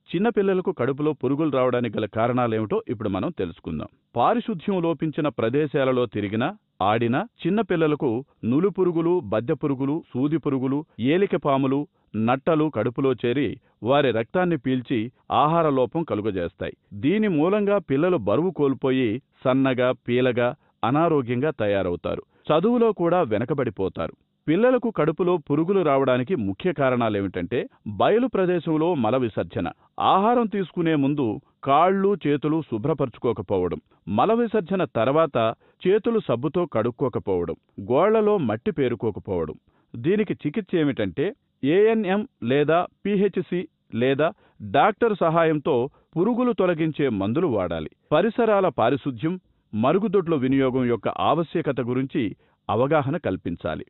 చిన్నపిల్లలకు కడుపులో పురుగులు రావడానికి గల కారణాలేమిటో ఇప్పుడు మనం తెలుసుకుందాం. పారిశుధ్యం లోపించిన ప్రదేశాలలో తిరిగినా, ఆడినా చిన్నపిల్లలకు నులుపురుగులు, బద్దెపురుగులు, సూది పురుగులు, ఏలికపాములు, నట్టలు కడుపులో చేరి వారి రక్తాన్ని పీల్చి ఆహార లోపం కలుగజేస్తాయి. దీని మూలంగా పిల్లలు బరువు కోల్పోయి సన్నగా, పీలగా, అనారోగ్యంగా తయారవుతారు. చదువులో కూడా వెనకబడిపోతారు. పిల్లలకు కడుపులో పురుగులు రావడానికి ముఖ్య కారణాలేమిటంటే బయలు ప్రదేశంలో మల విసర్జన, ఆహారం తీసుకునే ముందు కాళ్ళు, చేతులు శుభ్రపరచుకోకపోవడం, మల విసర్జన తర్వాత చేతులు సబ్బుతో కడుక్కోకపోవడం, గోళ్లలో మట్టి పేరుకోకపోవడం. దీనికి చికిత్స ఏమిటంటే ఏఎన్ఎం లేదా పిహెచ్సి లేదా డాక్టర్ సహాయంతో పురుగులు తొలగించే మందులు వాడాలి. పరిసరాల పారిశుధ్యం, మరుగుదొడ్ల వినియోగం యొక్క ఆవశ్యకత గురించి అవగాహన కల్పించాలి.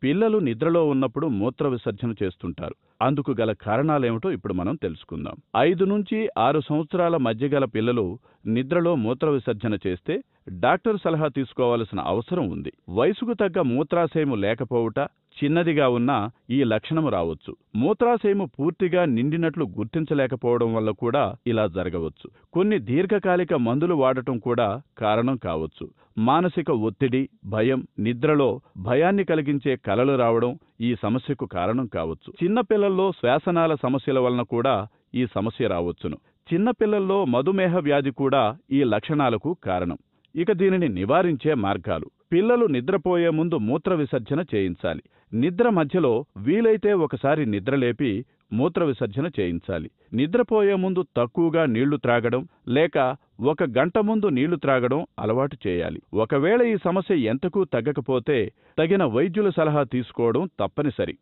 పిల్లలు నిద్రలో ఉన్నప్పుడు మూత్ర విసర్జన చేస్తుంటారు. అందుకు గల కారణాలేమిటో ఇప్పుడు మనం తెలుసుకుందాం. 5 నుంచి 6 సంవత్సరాల మధ్య గల పిల్లలు నిద్రలో మూత్ర విసర్జన చేస్తే డాక్టర్ సలహా తీసుకోవాల్సిన అవసరం ఉంది. వయసుకు తగ్గ మూత్రాశయము లేకపోవుట, చిన్నదిగా ఉన్నా ఈ లక్షణము రావచ్చు. మూత్రాశయము పూర్తిగా నిండినట్లు గుర్తించలేకపోవడం వల్ల కూడా ఇలా జరగవచ్చు. కొన్ని దీర్ఘకాలిక మందులు వాడటం కూడా కారణం కావచ్చు. మానసిక ఒత్తిడి, భయం, నిద్రలో భయాన్ని కలిగించే కలలు రావడం ఈ సమస్యకు కారణం కావచ్చు. చిన్నపిల్లల్లో శ్వాసనాళ సమస్యల వలన కూడా ఈ సమస్య రావచ్చును. చిన్నపిల్లల్లో మధుమేహ వ్యాధి కూడా ఈ లక్షణాలకు కారణం. ఇక దీనిని నివారించే మార్గాలు: పిల్లలు నిద్రపోయే ముందు మూత్ర విసర్జన చేయించాలి. నిద్ర మధ్యలో వీలైతే ఒకసారి నిద్రలేపి మూత్ర విసర్జన చేయించాలి. నిద్రపోయే ముందు తక్కువగా నీళ్లు త్రాగడం లేక 1 గంట ముందు నీళ్లు త్రాగడం అలవాటు చేయాలి. ఒకవేళ ఈ సమస్య ఎంతకు తగ్గకపోతే తగిన వైద్యుల సలహా తీసుకోవడం తప్పనిసరి.